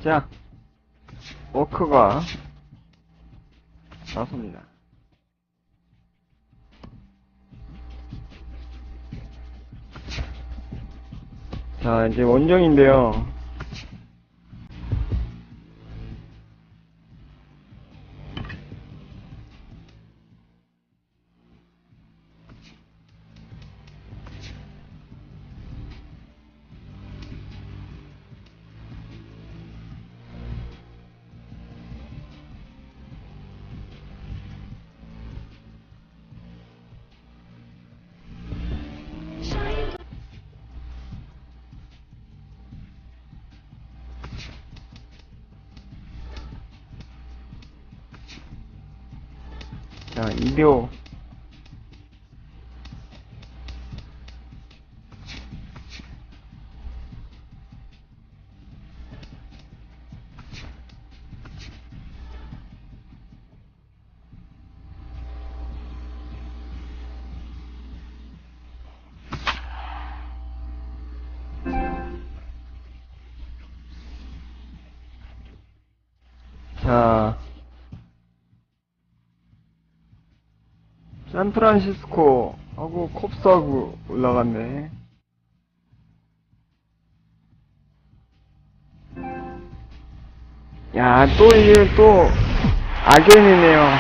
자, 워크가 나섭니다. 자, 이제 원정인데요. 자, 2秒. 자, 샌프란시스코하고 컵스하고 올라갔네. 야, 또 이게 또 악연이네요.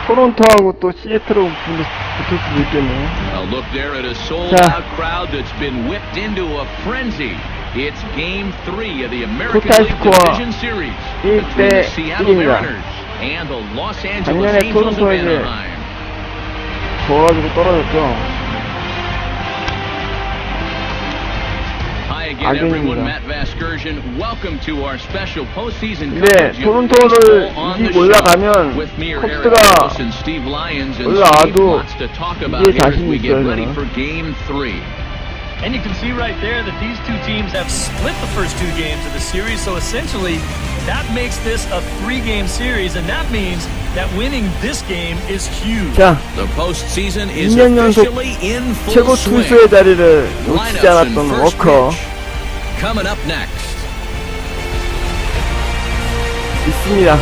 토론토하고 또 시애틀하고 붙을 수도 있겠네. Look there at a sold-out crowd that's been whipped into a frenzy. It's Game 3 of the American League Division Series between the Seattle Mariners and the Los Angeles Angels of Anaheim. 좋아가지고 떨어졌죠. Hi again, everyone. Matt Vasgersian. Welcome to our special postseason coverage. 네, 토론토를 이기고 올라가면 컵스가 올라와도 이게 자신 있어요. And you can see right there that these two teams have split the first two games of the series, so essentially that makes this a 3-game series, and that means that winning this game is huge. 자, the postseason is 2년 연속 officially in 최고 full swing. 투수의 자리를 놓치지 않았던 워커 Coming up next. 있습니다.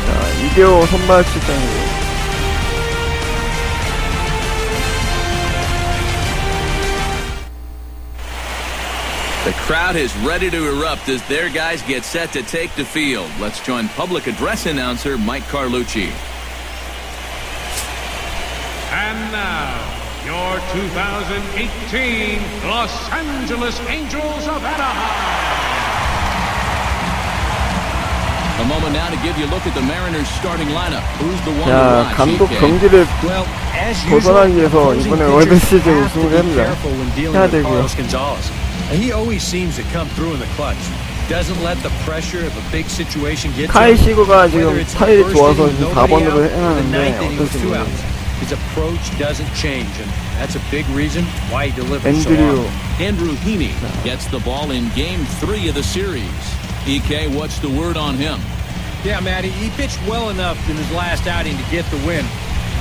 자, 2대5 선발 출장이에요. The crowd is ready to erupt as their guys get set to take the field. Let's join public address announcer Mike Carlucci. And now, your 2018 Los Angeles Angels of Anaheim. A moment now to give you a look at the Mariners starting lineup. Who's the one to 자, watch? 감독 경기를 벗어나기 위해서 이번에 월드 시즌 우승을 합니다. 해야 되고요. He always seems to come through in the clutch. Doesn't let the pressure of a big situation get to 카이 him. 시그가 지금 타율이 좋아서 4번으로 해놨는데 어떻습니까? His approach doesn't change, and that's a big reason why he delivers so often. Andrew Heaney gets the ball in Game 3 of the series. EK, what's the word on him? Yeah, Matty, he pitched well enough in his last outing to get the win.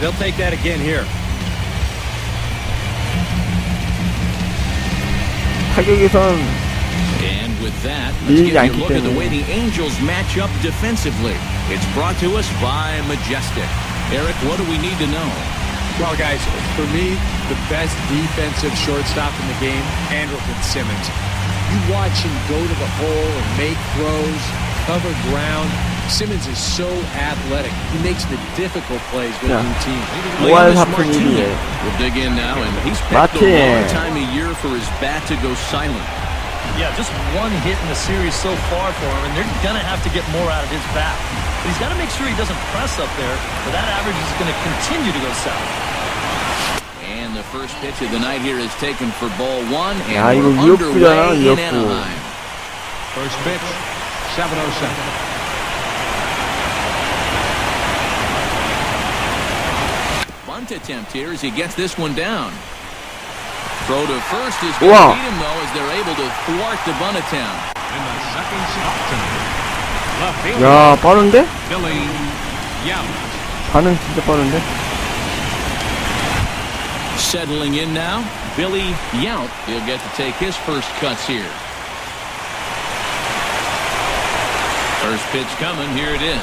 They'll take that again here. 타격에선 And with that, let's get a look at the way the Angels match up defensively. It's brought to us by Majestic. Eric, what do we need to know? Well, guys, for me, the best defensive shortstop in the game, Andrelton Simmons. You watch him go to the hole and make throws, cover ground. Simmons is so athletic. He makes the difficult plays with routine. We'll dig in now, and he's picked the wrong time of year for his bat to go silent. Yeah, just one hit in the series so far for him, and they're going to have to get more out of his bat. But he's got to make sure he doesn't press up there, or that average is going to continue to go south. And the first pitch of the night here is taken for ball one, and 야, 이거 we're underway in Anaheim. First pitch, 7:07. Bunt attempt here as he gets this one down. Throw to first is going to beat him, though, as they're able to thwart the bunt attempt. In the second spot tonight, 야, 빠른데? Billy Young. 반응 진짜 빠른데? Settling in now, Billy Yount. He'll get to take his first cuts here. First pitch coming. Here it is.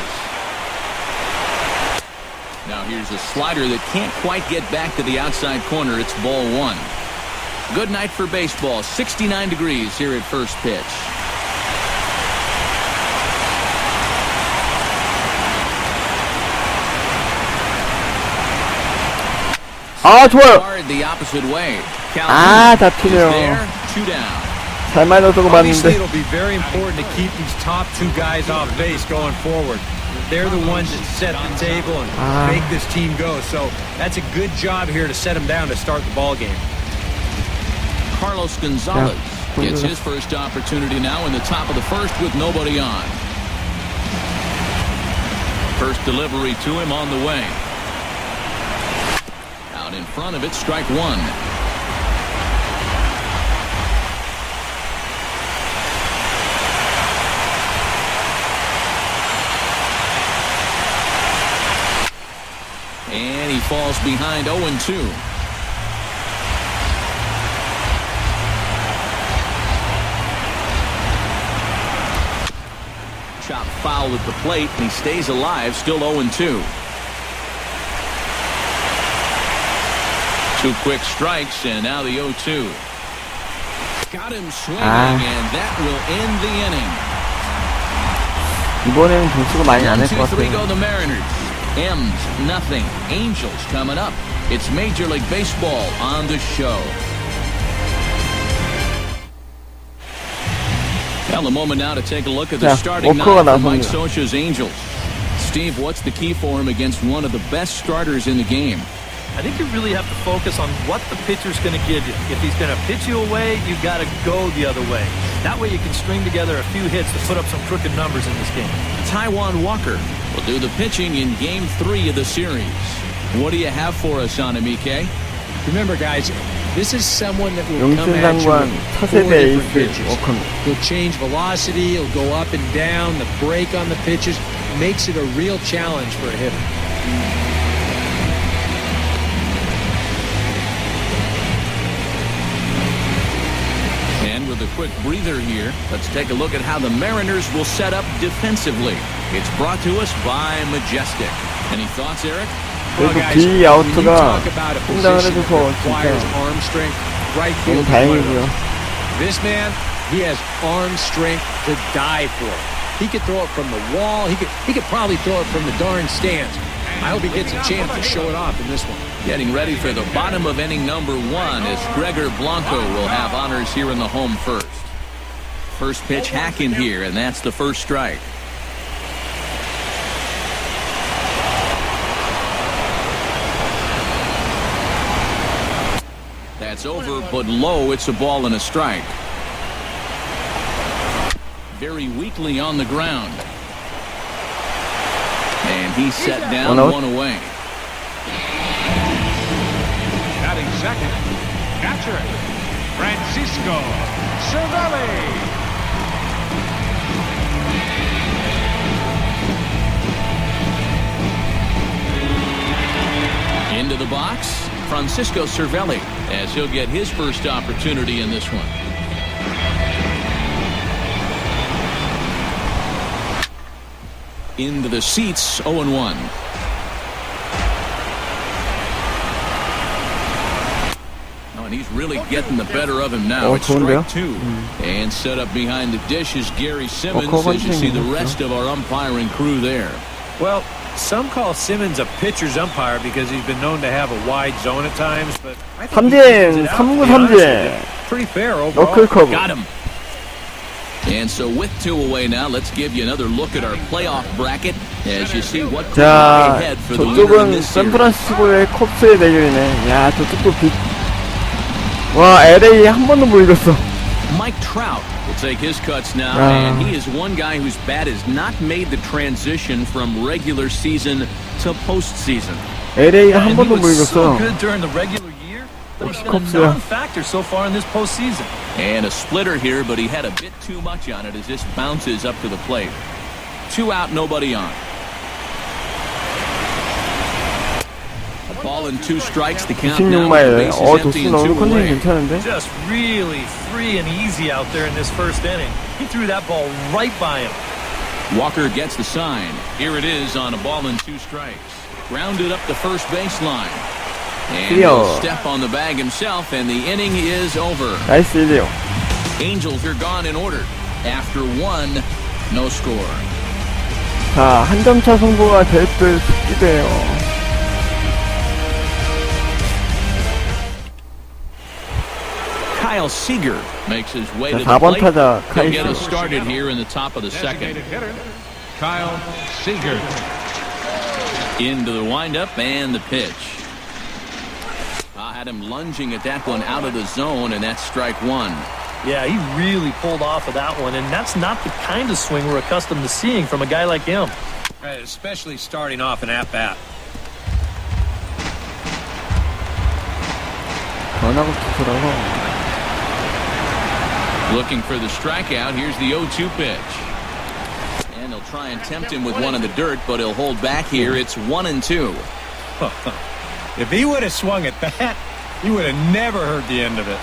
Now here's a slider that can't quite get back to the outside corner. It's ball one. Good night for baseball. 69 degrees here at first pitch. 아, 좋아요. The opposite way. 아, 잡히네요. 잘 맞아서 Obviously, 봤는데. it'll be very important to keep these top two guys off base going forward. They're the ones that set the table and make this team go. So that's a good job here to set them down to start the ball game. Carlos Gonzalez gets his first opportunity now in the top of the first with nobody on. First delivery to him on the way. Out in front of it, strike one. And he falls behind 0-2. Chop foul at the plate, and he stays alive, still 0-2. Two quick strikes, and now the 0-2. Got him swinging, and that will end the inning. 이번에는 점수가 많이 안 할 것 2-3 go 같아요. the Mariners. M's nothing. Angels coming up. It's Major League Baseball on the show. Well, a moment now to take a look at the starting nine for Mike Scioscia's Angels. Steve, what's the key for him against one of the best starters in the game? I think you really have to focus on what the pitcher's going to give you. If he's going to pitch you away, you got to go the other way. That way you can string together a few hits to put up some crooked numbers in this game. Taijuan Walker will do the pitching in Game 3 of the series. What do you have for us on him, Ike? Remember, guys, this is someone that will come at you 영승상관 with 차세대 4 에이스 different pitches. 워커입니다. He'll change velocity, he'll go up and down, the break on the pitches makes it a real challenge for a hitter. And with a quick breather here, let's take a look at how the Mariners will set up defensively. It's brought to us by Majestic. Any thoughts, Eric? Well, 그래도 guys, B when you 아웃가 talk about a 성장을 position 해줘서 that requires 진짜 arm strength, right 너무 field is one of 다행이고요. those. This man, he has arm strength to die for. He could throw it from the wall. He could probably throw it from the darn stands. I hope he gets a chance to show it off in this one. Getting ready for the bottom of inning number 1 as Gregor Blanco will have honors here in the home first. First pitch hack in here, and that's the first strike. That's over, but low. It's a ball and a strike. Very weakly on the ground. And he's set down, one away. Batting second, catcher, Francisco Cervelli. Into the box, Francisco Cervelli, as he'll get his first opportunity in this one. Into the seats, 0-1. And he's really getting the better of him now. It's strike 2. And set up behind the dish is Gary Simmons as you see the rest of our umpiring crew there. Well, some call Simmons a pitcher's umpire because he's been known to have a wide zone at times, but I think he evens it out, to be honest with you. Pretty fair overall. Got him. And so with 2 away now, let's give you another look at our playoff bracket as you see what could lie ahead for the winner in 저쪽은 this series. 샌프란시스코의 컵스의 대결이네. 야, 저쪽도 와, LA 한 번도 못 이겼어. Mike Trout will take his cuts now, and he is one guy whose bat has not made the transition from regular season to postseason. LA가 한 번도 못 So 이겼어. good during the regular year, but he's been a non-factor so far in this postseason. And a splitter here, but he had a bit too much on it as this bounces up to the plate. 2 out, nobody on. Ball and 2 strikes. The count now. 96마일. Bases empty 도스 and 오늘 2 컨디션 away. 괜찮은데? Just really free and easy out there in this first inning. He threw that ball right by him. Walker gets the sign. Here it is on a ball and 2 strikes. Grounded up the first baseline. And he'll step on the bag himself, and the inning is over. 나이스 1이요. Angels are gone in order. After 1, no score. 자, 한 점차 승부가 될 듯 싶기도 해요. Kyle Seager makes his way to the 4번 plate. 타자 He'll 카이 get us 시. started here in the top of the second. Designated hitter, Kyle Seager. Into the windup and the pitch. I had him lunging at that one out of the zone, and that's strike 1. Yeah, he really pulled off of that one, and that's not the kind of swing we're accustomed to seeing from a guy like him. Right, especially starting off an at-bat. 변화구 투수라서. Looking for the strikeout. Here's the 0-2 pitch. And they'll try and tempt him with one in the dirt, but he'll hold back here. It's 1-2. If he would have swung at that, you would have never heard the end of it.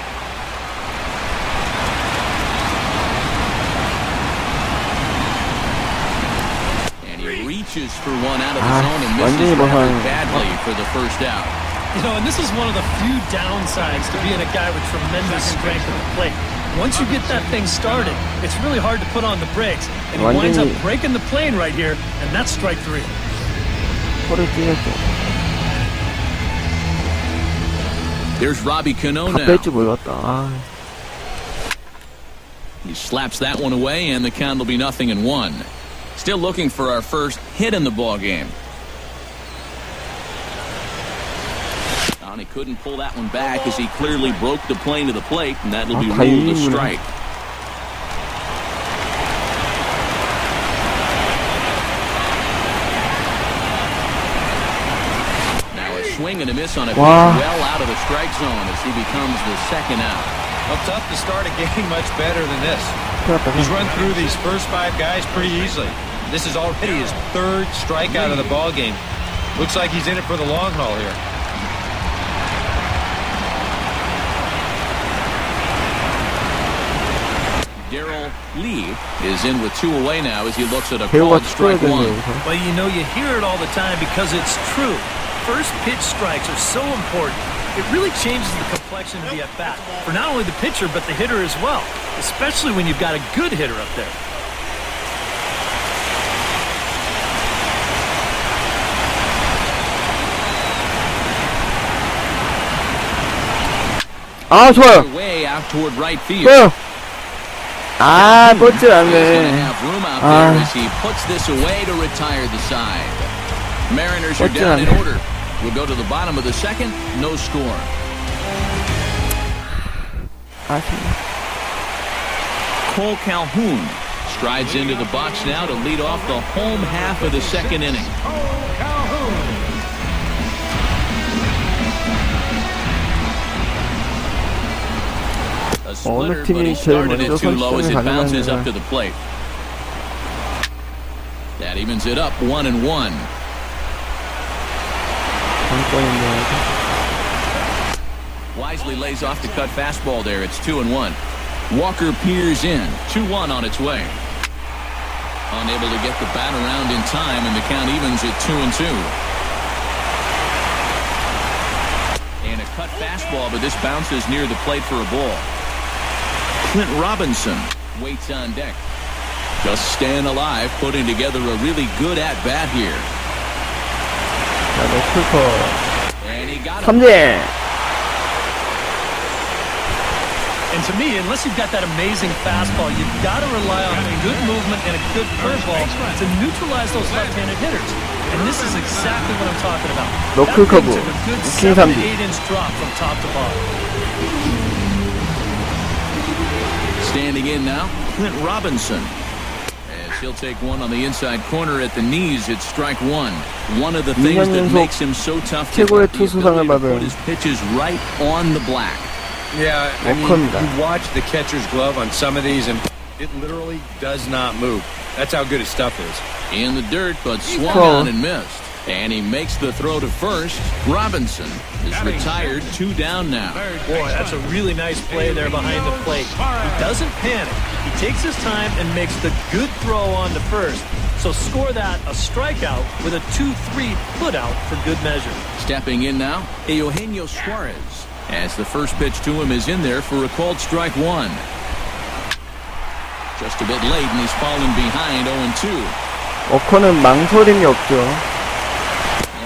And he reaches for one out of the zone and misses 완전히 rather badly for the first out. You know, and this is one of the few downsides to being a guy with tremendous strength at the plate. Once you get that thing started, it's really hard to put on the brakes. And he winds up breaking the plane right here, and that's strike 3. 허를 찔렸어. There's Robbie Cano now. 뺄 줄 몰랐다. 아. He slaps that one away, and the count will be 0-1. Still looking for our first hit in the ball game. And he couldn't pull that one back as he clearly broke the plane to the plate, and that'll be ruled a strike. Now a swing and a miss on a pitch well out of the strike zone as he becomes the second out. Well, tough to start a game much better than this. He's run through these first 5 guys pretty easily. This is already his 3rd strikeout of the ball game. Looks like he's in it for the long haul here. Darryl Lee is in with 2 away now as he looks at a called strike 1. Well, you know, you hear it all the time because it's true. First pitch strikes are so important. It really changes the complexion of the at-bat for not only the pitcher but the hitter as well, especially when you've got a good hitter up there. 아, 좋아요. Way out toward right field. 좋아요. 아, 뻗지 He's going to 않네. have room out there as he puts this away to retire the side. Mariners are down in order. We'll go to the bottom of the second. No score. Cole Calhoun strides into the box now to lead off the home half of the second inning. A splitter, but he started it too low as it bounces up to the plate. That evens it up 1-1. Wisely lays off the cut fastball there. It's 2-1. Walker peers in. 2-1 on its way. Unable to get the bat around in time, and the count evens at 2-2. And a cut fastball, but this bounces near the plate for a ball. Clint Robinson waits on deck. Just staying alive, putting together a really good at-bat here. And he got it. And to me, unless you've got that amazing fastball, you've got to rely on good movement and a good curveball to neutralize those left-handed hitters. And this is exactly what I'm talking about. That thing took a good 7 to 8 inch drop from top to bottom. Standing in now, Clint Robinson. As he'll take one on the inside corner at the knees, it's strike 1. One of the things that makes him so tough to put his pitches right on the black. Yeah, I mean, you watch the catcher's glove on some of these, and it literally does not move. That's how good his stuff is. In the dirt, but swung on and missed. And he makes the throw to first. Robinson is retired, 2 down now. Boy, that's a really nice play there behind the plate. He doesn't panic. He takes his time and makes the good throw on to first. So score that a strikeout with a 2-3 put out for good measure. Stepping in now, Eugenio Suarez. As the first pitch to him is in there for a called strike 1. Just a bit late and he's fallen behind 0-2. 어커는 망설임이 없죠.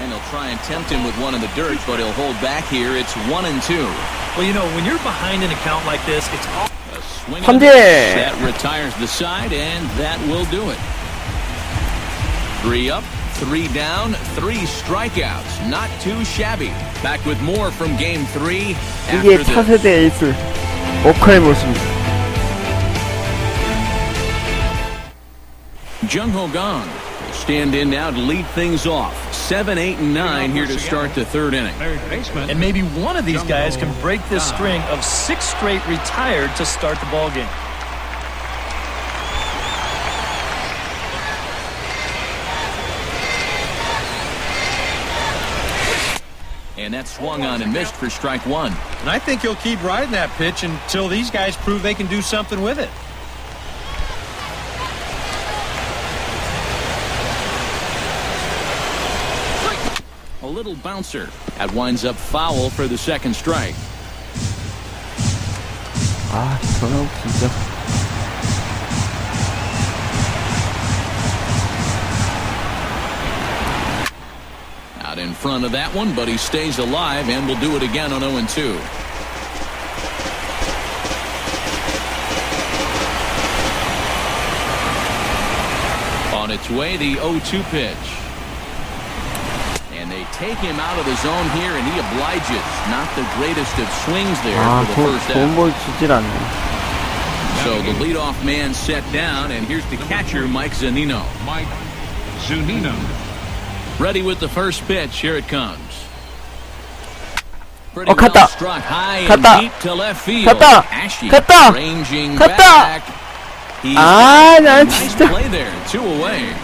And he'll try and tempt him with one in the dirt, but he'll hold back here. It's 1-2. Well, you know, when you're behind an account like this, it's all... A swing 삼진! that retires the side, and that will do it. 3 up, 3 down, 3 strikeouts. Not too shabby. Back with more from Game 3 이게 after this. 차세대 에이스 어커의 모습입니다. Jung Ho Gong will stand in now to lead things off. 7, 8, and 9 here to start the 3rd inning. And maybe one of these guys can break this string of 6 straight retired to start the ball game. And that swung on and missed for strike 1. And I think he'll keep riding that pitch until these guys prove they can do something with it. A little bouncer. That winds up foul for the 2nd strike. 아, 전화욱 진짜. Out in front of that one, but he stays alive and will do it again on 0-2. On its way, the 0-2 pitch. And they take him out of the zone here, and he obliges. Not the greatest of swings there 아, for the first 좋은 out. 볼 주질 않네. So the leadoff man set down, and here's the catcher, Mike Zunino. Mike Zunino. Ready with the first pitch. Here it comes. 어, 갔다. Struck high and 갔다. deep to left field. 갔다. Ashy 갔다. ranging 갔다. back. He's 아, 난 nice 진짜. play there. 2 away.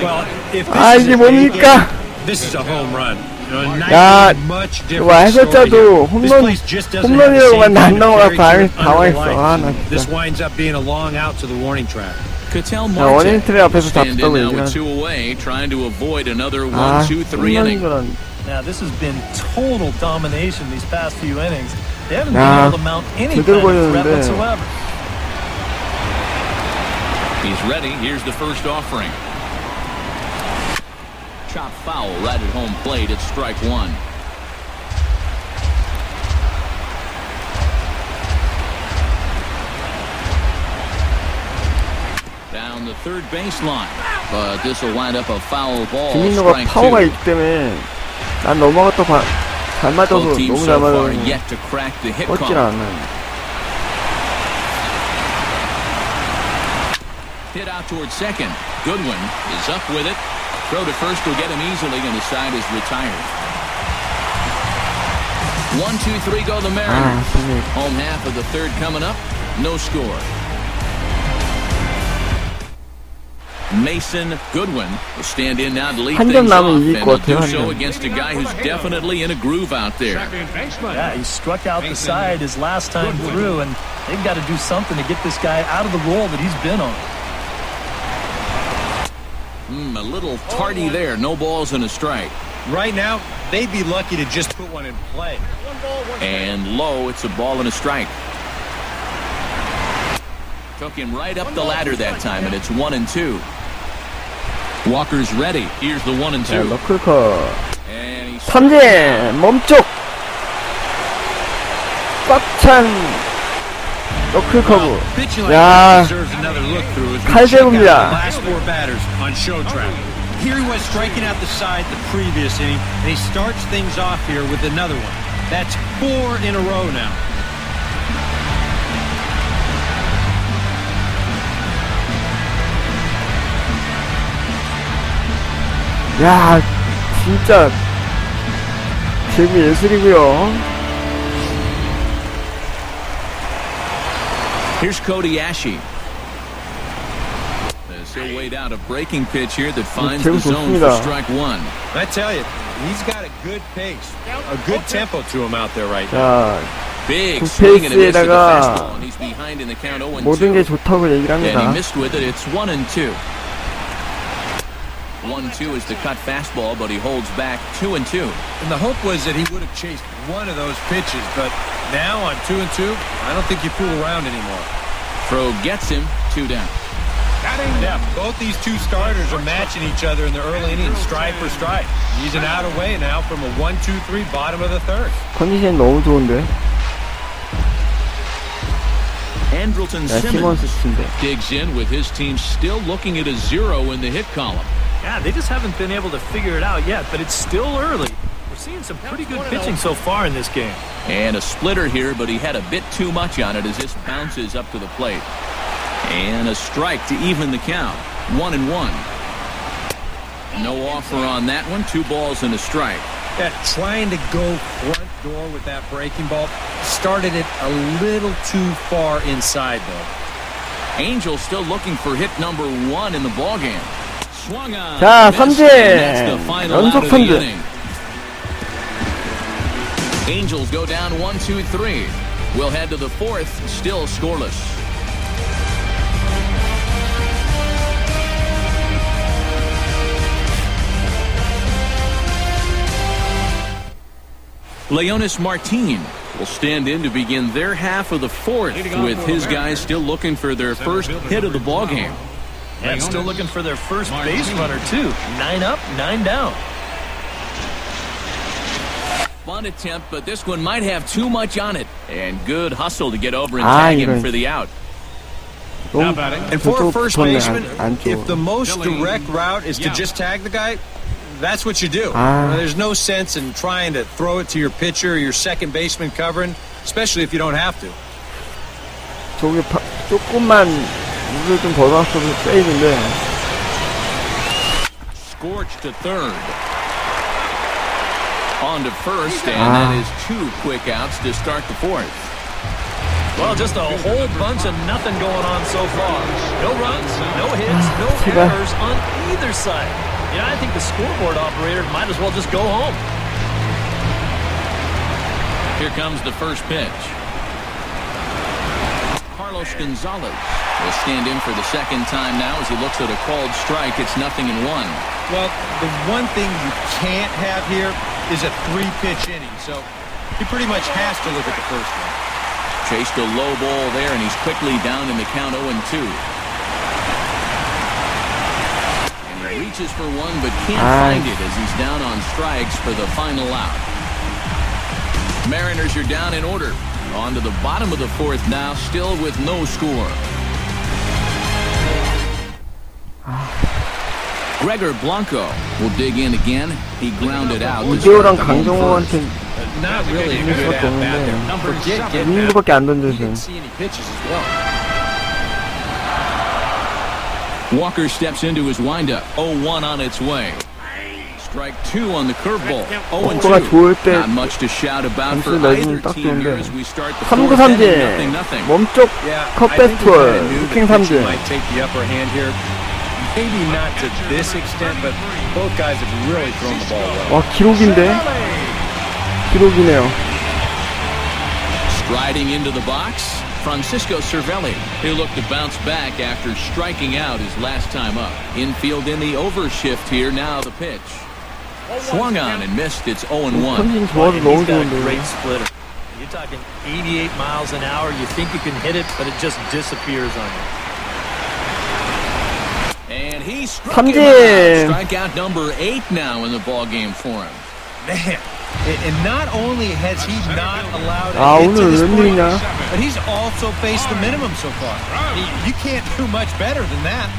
Well, if 아, this is 이게 a big 뭡니까? game, this is a home run. 야, much 이거 different story 해설자도 here. This 홈런, place just doesn't have the 홈런이라고만 same kind 안 of 나오나 fairy tale 당황했어. 아, 나 underlying. This 진짜. winds up being a long out to the warning track. Cattell 야, 원인 Marte 트레 앞에서 stand in 잡다고 now 얘기를 with 하네. 2 away, trying to avoid another 아, 1-2-3 홈런인 inning. 줄 알았네. Now, this has been total domination these past few innings. They haven't been 야, able to mount any kind 제대로 of threat 걸렸는데. whatsoever. He's ready. Here's the first offering. Chop foul right at home plate. It's strike 1. Down the third baseline. But this will wind up a foul ball. 김민호가 Strike 파워가 2. 있기 때문에 난 넘어갔다 잘 맞아서 Both teams 너무 잘 so far 맞아서 yet to crack the hit 뻗질 call. 않아. Hit out towards second. Goodwin is up with it. Throw to first will get him easily, and the side is retired. 1-2-3 go the Mariners. 승리. Home half of the 3rd coming up. No score. Mason Goodwin will stand in now to lead 한 things 점 off, 남으면 and 이길 것 he'll do 같아요, 한 so 점. against a guy who's definitely in a groove out there. Second baseman. Yeah, he struck out the side his last time through, and they've got to do something to get this guy out of the role that he's been on. A little tardy there. No balls and a strike. Right now, they'd be lucky to just put one in play. And low, it's a ball and a strike. Took him right up the ladder that time, and it's 1-2. Walker's ready. Here's the 1-2. 자, 너클컷. And he's 삼진 몸쪽 꽉찬 너클커브. Pitching like 야, that deserves another look through as we 칼 check out the 제곱입니다. last 4 batters on show track. Here he was striking out the side the previous inning, and he starts things off here with another one. That's 4 in a row now. 야, 진짜 제구 예술이고요. Here's Cody Ashe. As He'll wait out a breaking pitch here that finds the zone for strike one. I tell you, he's got a good pace, a good tempo to him out there right now. 자, Big 그 swing and a miss to the 페이스에다가 fastball, and he's behind in the count 0-2. 모든 게 좋다고 얘기를 And he 합니다. missed with it. It's 1-2. 1-2 is the cut fastball, but he holds back 2-2. And the hope was that he would have chased one of those pitches, but now on 2-2, I don't think you fool around anymore. Throw gets him, 2 down. Yeah, both these two starters are matching each other in the early innings, strike for strike. He's an out away now from a 1-2-3 bottom of the third. 컨디션 너무 좋은데. Andrelton 야, Simmons 시몬스 친데. digs in with his team still looking at a 0 in the hit column. Yeah, they just haven't been able to figure it out yet, but it's still early. We're seeing some pretty good pitching so far in this game. And a splitter here, but he had a bit too much on it as this bounces up to the plate. And a strike to even the count. 1-1. No offer on that one. 2 balls and a strike. Yeah, trying to go front door with that breaking ball. Started it a little too far inside, though. Angels still looking for hit number 1 in the ballgame. Swung on. 자, Missed, 삼진! and that's the final out 연속 of the 삼진. inning. Angels go down 1-2-3. We'll head to the 4th, still scoreless. Leonis Martin will stand in to begin their half of the 4th, with his guys still looking for their first hit of the ballgame. And still looking for their first base runner, too. 9 up, 9 down. Fun attempt, but this one might have too much on it. And good hustle to get over and tag him for the out. 너무 And for a first 붙었네, baseman, 안쪽. if the most direct route is to just tag the guy, that's what you do. There's no sense in trying to throw it to your pitcher or your second baseman covering, especially if you don't have to. 저기 조금만 물을 좀 더 넣었어도 세이브인데. Scorched to third. On to first, and that is 2 quick outs to start the 4th. Well, just a whole bunch of nothing going on so far. No runs, no hits, no errors on either side. Yeah, I think the scoreboard operator might as well just go home. Here comes the first pitch. Carlos Gonzalez will stand in for the second time now as he looks at a called strike. It's 0-1. Well, the one thing you can't have here is a 3-pitch inning, so he pretty much has to look at the first one. Chased a low ball there, and he's quickly down in the count 0-2. And he reaches for one, but can't find it as he's down on strikes for the final out. Mariners are down in order. On to the bottom of the 4th now, still with no score. Gregor Blanco will dig in again. He grounded out. 이대호랑 강정호한테 Not really a 이길 good 수밖에 at-bat there. 없는데 Forget getting 이긴 out. 거밖에 안 He 던져서. didn't see any pitches as well. Walker steps into his windup. 0-1 on its way. Strike 2 on the curveball. 0-2. 좋을 때 Not much to shout about for 점수 either 내주면 딱 team here 좋은데. as we start the 3구 4th inning. 삼진, 0-0. 몸쪽 Yeah, 컷 I think we 배스톨, kinda knew 루킹 the pitcher 삼진. might take the upper hand here. Maybe not to this extent, but both guys have really thrown the ball well. 와, 기록인데? 기록이네요. Striding into the box, Francisco Cervelli, who looked to bounce back after striking out his last time up. Infield in the overshift here, now the pitch. Swung on and missed. It's 0-1. 컨디션 좋아도 He's 너무 got a 좋은데. great splitter. You're talking 88 miles an hour. You think you can hit it, but it just disappears on you. And he struck 삼진. him out. Strikeout number 8 now in the ballgame for him. Man, and not only has he not allowed 아, a hit to 오늘 this point, 웬일이냐? but he's also faced the minimum so far. You can't do much better than that.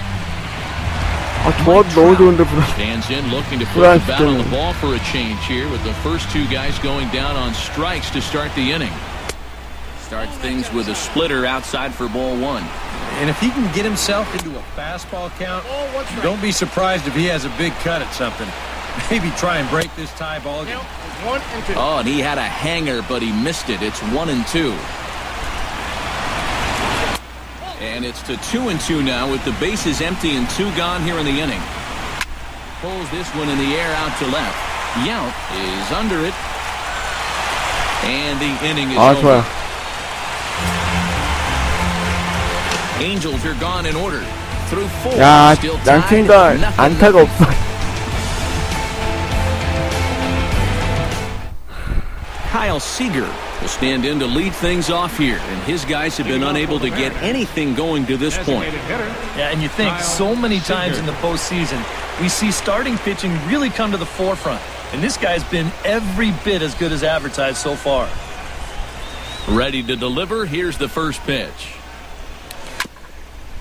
아, 좋아도 너무 좋은데 불안. Stands in looking to put the bat on the ball for a change here with the first 2 guys going down on strikes to start the inning. Starts things with a splitter outside for ball 1. And if he can get himself into a fastball count, don't be surprised if he has a big cut at something. Maybe try and break this tie ball game. Oh, and he had a hanger, but he missed it. It's 1-2. And it's to 2-2 now with the bases empty and 2 gone here in the inning. Pulls this one in the air out to left. Yount is under it. And the inning is over. 좋아요. Angels are gone in order. Through 4. 야, Still 양팀 tied. 다 Nothing. 안타가 없어. Kyle Seager will stand in to lead things off here, and his guys have been unable to get anything going to this point. Yeah, and you think so many times in the postseason, we see starting pitching really come to the forefront. And this guy's been every bit as good as advertised so far. Ready to deliver. Here's the first pitch.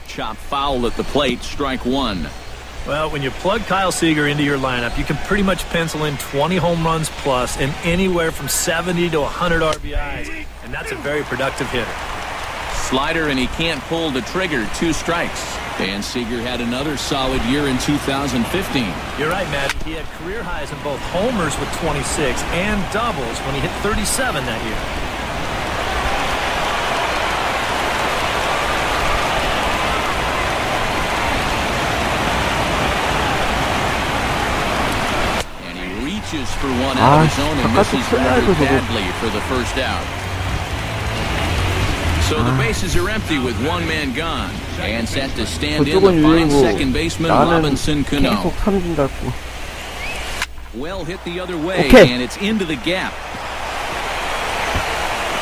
Chop foul at the plate, strike 1. Well, when you plug Kyle Seager into your lineup, you can pretty much pencil in 20 home runs plus and anywhere from 70 to 100 RBIs. And that's a very productive hitter. Slider, and he can't pull the trigger. 2 strikes. And Seager had another solid year in 2015. You're right, Matt. He had career highs in both homers with 26 and doubles when he hit 37 that year. For one out of his own and misses rather badly for the first out. So the bases are empty with 1 man gone and set to stand in the fine second baseman Robinson Cano. Well hit the other way and it's into the gap.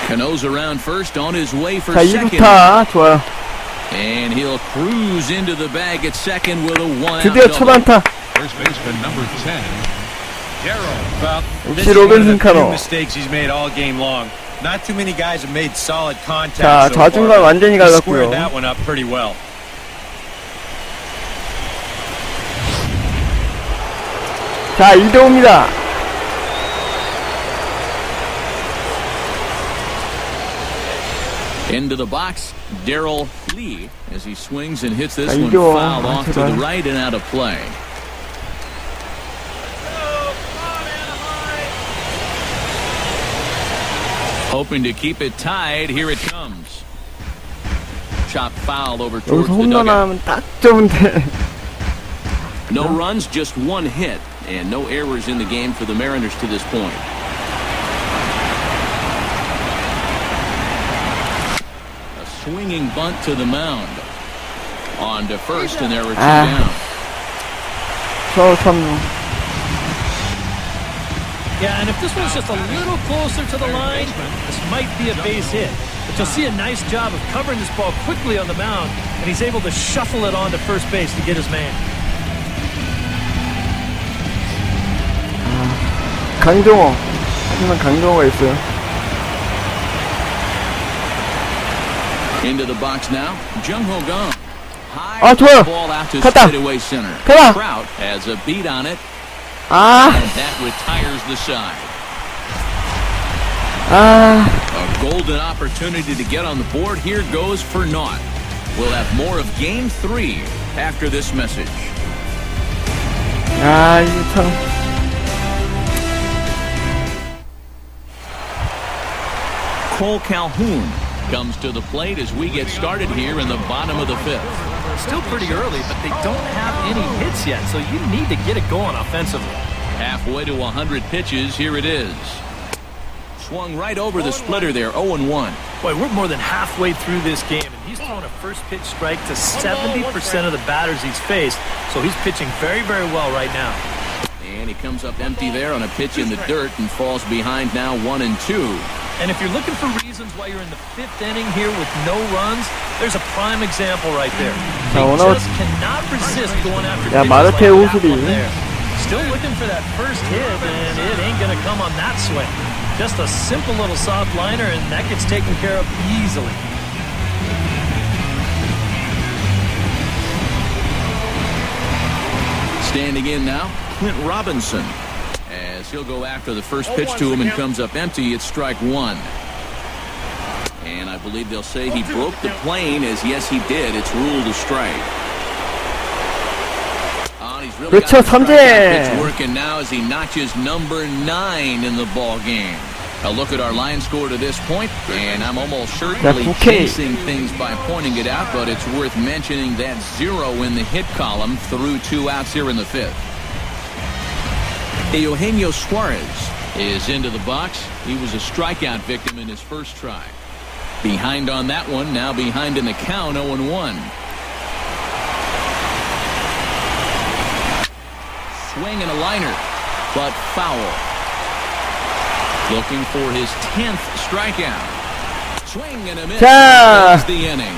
Cano's around first on his way for second. 2루타 좋아요. And he'll cruise into the bag at second with a 1-out 드디어 첫 double. 안타. First baseman number 10. Well, this 역시 is one of 로빈슨 the few 카노. mistakes he's made all game long. Not too many guys have made solid contact 자, so far. 좌중간 완전히 He 갈랐고요. squared that one up pretty well. 자, 2대5입니다. Into the box, Darrell Lee as he swings and hits this 자, one 이겨. fouled off to the 제발. right and out of play. Hoping to keep it tied. Here it comes. Chop foul over towards 여기서 the dugout. 홈런하면 딱 좋은데. No runs, just 1 hit, and no errors in the game for the Mariners to this point. A swinging bunt to the mound. On to first, and there were 2 down. 저 3루. Yeah, and if this one's just a little closer to the line, this might be a base hit. But you'll see a nice job of covering this ball quickly on the mound, and he's able to shuffle it onto first base to get his man. 강정호. 하지만 강정호가 있어요. Into the box now. Jung-ho Gong. 아, 좋아요. Ball out to 갔다. straightaway center. 가라. Trout has a beat on it. 아, And that retires the side. 아. A golden opportunity to get on the board. Here goes for naught. We'll have more of Game 3 after this message. 아, 이게 참. Cole Calhoun comes to the plate as we get started here in the bottom of the 5th. Still pretty early, but they don't have any hits yet, so you need to get it going offensively. Halfway to 100 pitches, here it is. Swung right over the splitter there, 0-1. Boy, we're more than halfway through this game, and he's thrown a first pitch strike to 70% of the batters he's faced, so he's pitching very, very well right now. And he comes up empty there on a pitch in the dirt and falls behind now 1-2. And if you're looking for reasons why you're in the 5th inning here with no runs, there's a prime example right there. They just cannot resist going after pitches like that one there. Still looking for that first hit, and it ain't going to come on that swing. Just a simple little soft liner, and that gets taken care of easily. Standing in now, Clint Robinson. As he'll go after the first pitch to him and comes up empty, it's strike 1. And I believe they'll say he broke the plane, as yes he did. It's ruled a strike. He's really got the pitch working now as he notches number 9 in the ball game. A look at our line score to this point, and I'm almost certainly Okay. chasing things by pointing it out, but it's worth mentioning that 0 in the hit column through 2 outs here in the 5th. Eugenio Suarez is into the box. He was a strikeout victim in his first try. Behind on that one, now behind in the count, 0-1. Swing and a liner, but foul. Looking for his 10th strikeout. Swing and a miss. 자, That's the inning.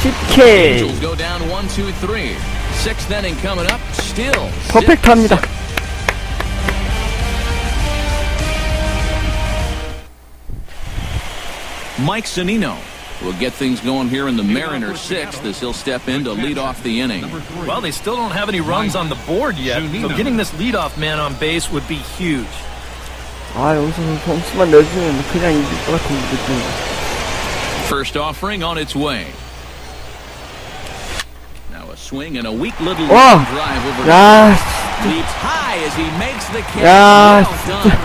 10K. Angels go down 1-2-3. 6th inning coming up. Still 퍼펙트합니다. Mike Zunino will get things going here in the Mariners 6th as he'll step in to lead off the inning. Well, they still don't have any runs on the board yet, so getting this leadoff man on base would be huge. 아, 여기서 점수만 내주면 그냥 이길 것 같은 느낌이다. First offering on its way. Now a swing and a weak little drive over. 야, Leaps high as he makes the catch. 야, Well done.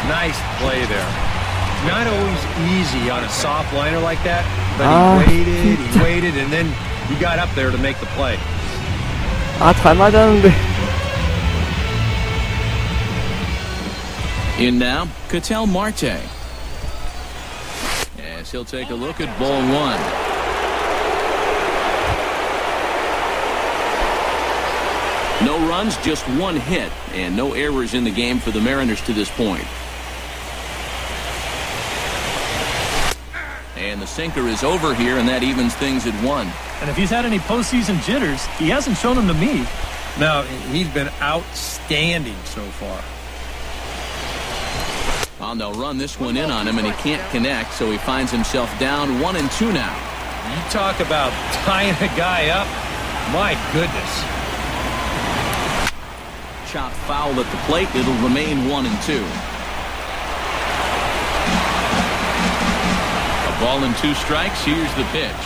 Nice play there. Not always easy on a soft liner like that, but he waited, and then he got up there to make the play. 아, 잘 맞았는데. In now, Ketel Marte. As he'll take a look at ball 1. No runs, just 1 hit, and no errors in the game for the Mariners to this point. And the sinker is over here, and that evens things at 1. And if he's had any postseason jitters, he hasn't shown them to me. No, he's been outstanding so far. And they'll run this one in on him, and he can't connect, so he finds himself down 1-2 now. You talk about tying a guy up. My goodness. Chop foul at the plate. It'll remain 1-2. A ball and 2 strikes. Here's the pitch.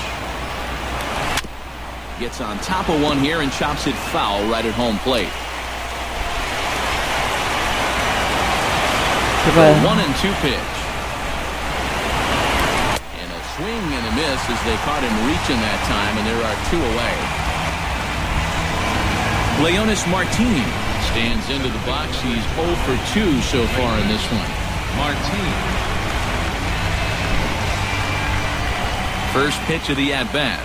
Gets on top of one here and chops it foul right at home plate. A 1-2 pitch. And a swing and a miss as they caught him reaching that time, and there are 2 away. Leonis Martini stands into the box. He's 0 for 2 so far in this one. Martini. First pitch of the at-bat.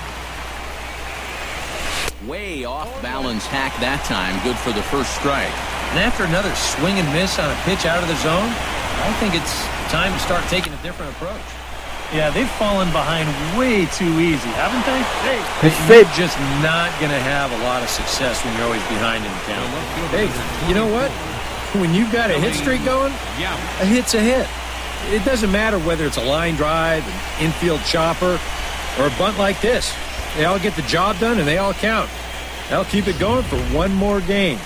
Way off balance hack that time. Good for the first strike. And after another swing and miss on a pitch out of the zone, I think it's time to start taking a different approach. Yeah, they've fallen behind way too easy, haven't they? You're just not going to have a lot of success when you're always behind in the count. Hey, you know what? When you've got a hit streak going, a hit's a hit. It doesn't matter whether it's a line drive, an infield chopper, or a bunt like this. They all get the job done, and they all count. They'll keep it going for one more game.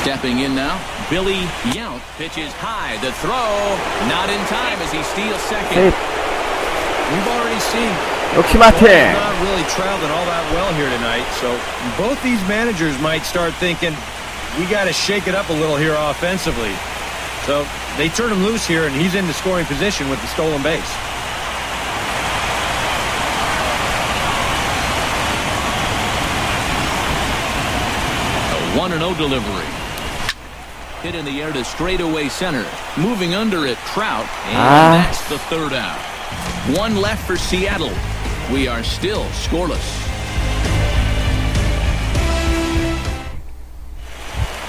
Stepping in now, Billy Yount pitches high. The throw, not in time as he steals second. We've already seen 역시 마테. not really traveling all that well here tonight, so both these managers might start thinking, we got to shake it up a little here offensively. So they turn him loose here, and he's in the scoring position with the stolen base. A 1-0 delivery. Hit in the air to straightaway center. Moving under it, Trout, and that's the 3rd out. 1 left for Seattle. We are still scoreless.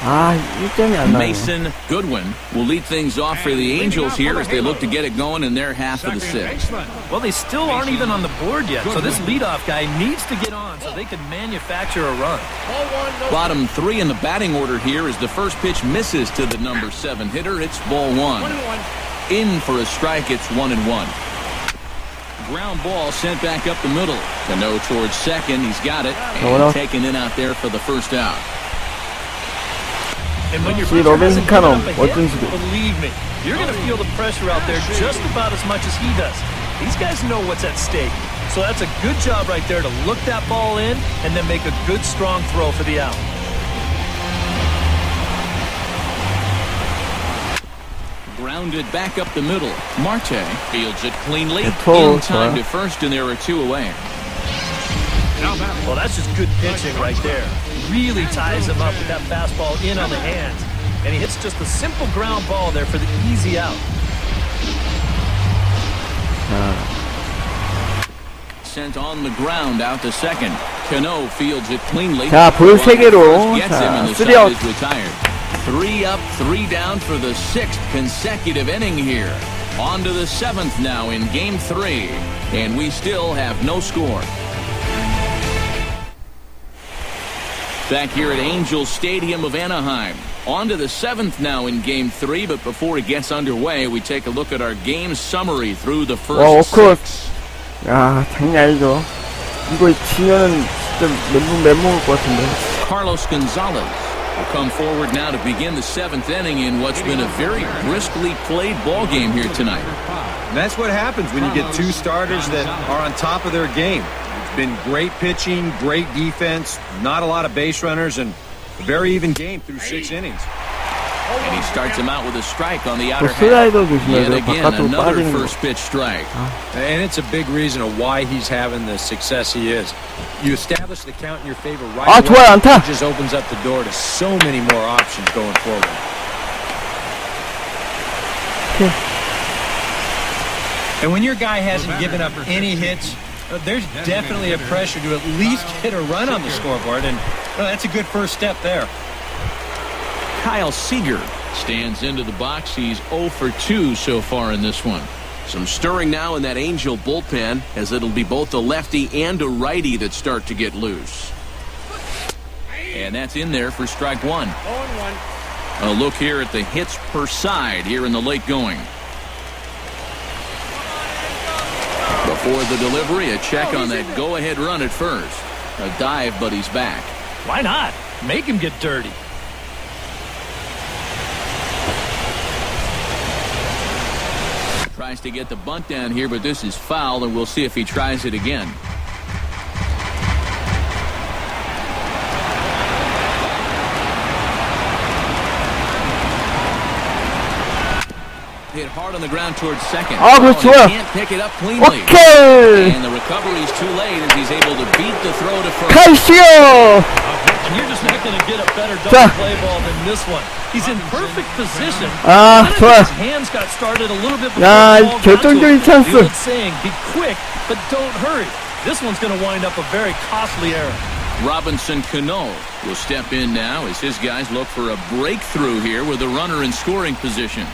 아, 1점이 안 나와요. Mason Goodwin will lead things off for the Angels here as they look to get it going in their half of the 6th. Well, they still aren't even on the board yet, so this leadoff guy needs to get on so they can manufacture a run. Bottom 3 in the batting order here as the first pitch misses to the number 7 hitter. It's ball 1. In for a strike, it's 1-1. Ground ball sent back up the middle. Cano towards second. He's got it. And taken in out there for the first out. And when you're 로빈슨 카노 멋진 수비. believe me, you're going to feel the pressure out there just about as much as he does. These guys know what's at stake. So that's a good job right there to look that ball in and then make a good, strong throw for the out. Grounded back up the middle. Marte fields it cleanly. Control, In time to first, and there are two away. Well, that's just good pitching right there. Really ties him up with that fastball in on the hands. And he hits just a simple ground ball there for the easy out. Sent on the ground out to second. Cano fields it cleanly. 자, 볼 3개로. Gets him, and the 자, 3아웃. side is retired. 3 up, 3 down for the 6th consecutive inning here. On to the 7th now in Game 3. And we still have no score. Back here at Angel Stadium of Anaheim. On to the 7th now in Game 3, but before it gets underway, we take a look at our game summary through the first 6. 야, 장난 아니죠. 이거 지면은 진짜 멘붕 올 것 같은데. Carlos Gonzalez will come forward now to begin the 7th inning in what's been a very briskly played ball game here tonight. And that's what happens when you get two starters that are on top of their game. It's been great pitching, great defense, not a lot of base runners, and a very even game through 6 innings. And he starts him out with a strike on the outer half. 슬라이더 Yet 조심해야 돼요. again, 바깥으로 another 빠지는 거. first pitch strike. And it's a big reason of why he's having the success he is. You establish the count in your favor right away. 좋아요, 안타. It just opens up the door to so many more options going forward. And when your guy hasn't given up any hits, there's definitely a pressure to at least hit a run on the scoreboard, and that's a good first step there. Kyle Seager stands into the box. He's 0 for 2 so far in this one. Some stirring now in that Angel bullpen, as it'll be both a lefty and a righty that start to get loose. And that's in there for strike 1. A look here at the hits per side here in the late going. Before the delivery, a check on that go-ahead run at first. A dive, but he's back. Why not? Make him get dirty. Tries to get the bunt down here, but this is foul, and we'll see if he tries it again. Hit hard on the ground towards second. 그렇죠. Can't pick it up cleanly. 오케이. And the recovery's too late as he's able to beat the throw to first. 칼시오. And you're just not going to get a better double 자. play ball than this one. He's in perfect position. 좋아. His hands got started a little bit before 야, the ball got to 결정적인 him. 찬스. The old saying, be quick, but don't hurry. This one's going to wind up a very costly error. Robinson Cano will step in now as his guys look for a breakthrough here with a runner in scoring position.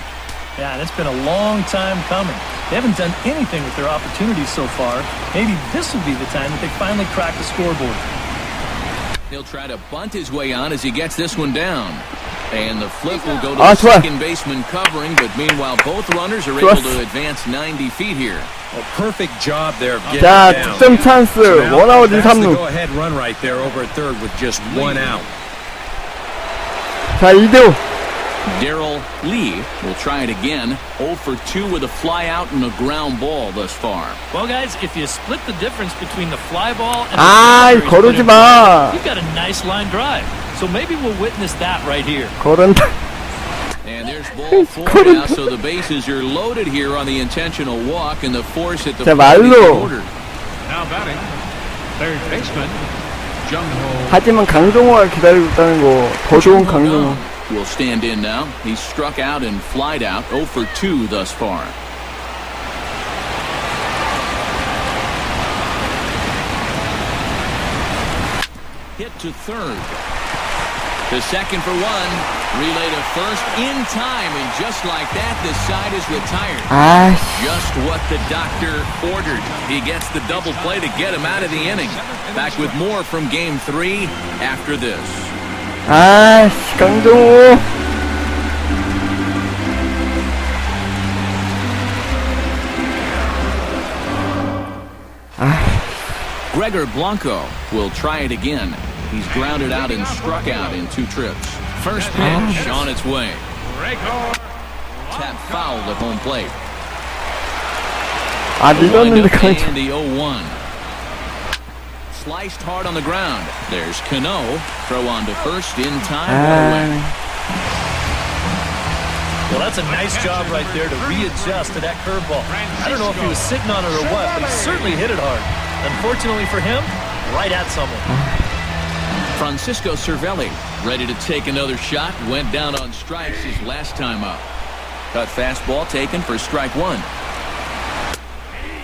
Yeah, and it's been a long time coming. They haven't done anything with their opportunities so far. Maybe this will be the time that they finally crack the scoreboard. He'll try to bunt his way on as he gets this one down. And the flip will go to the 좋아. second baseman covering, but meanwhile both runners are able to advance 90 feet here. A perfect job there of getting 자, down. 득점 찬스. 원아웃 That's the 2-3루. go-ahead run right there over at third with just one out. 자, 2대5. Darryl Lee will try it again. 0 for 2 with a fly out and a ground ball thus far. Well, guys, if you split the difference between the fly ball and the 거르지 마. you've got a nice line drive. So maybe we'll witness that right here. 거른다. And there's ball 4 now, so the bases are loaded here on the intentional walk, and the force at the 자, plate is 말로. ordered. Now batting, third baseman, Jung-ho. 하지만 강정호가 기다리고 있다는 거. 더 좋은 강정호. Will stand in now. He's struck out and flied out. 0 for 2 thus far. Hit to third. To second for 1. Relay to first in time, and just like that, this side is retired. Just what the doctor ordered. He gets the double play to get him out of the inning. Back with more from Game 3 after this. 강정호. Gregor Blanco will try it again. He's grounded out and struck out in 2 trips. First pitch on its way. Tap fouled at home plate. 밀렸는데 And 강정. the 0-1. sliced hard on the ground. There's Cano. Throw on to first in time. Well, that's a nice job right there to readjust to that curveball. I don't know if he was sitting on it or what, but he certainly hit it hard. Unfortunately for him, right at someone. Francisco Cervelli ready to take another shot. Went down on strikes his last time up. Cut fastball taken for strike one.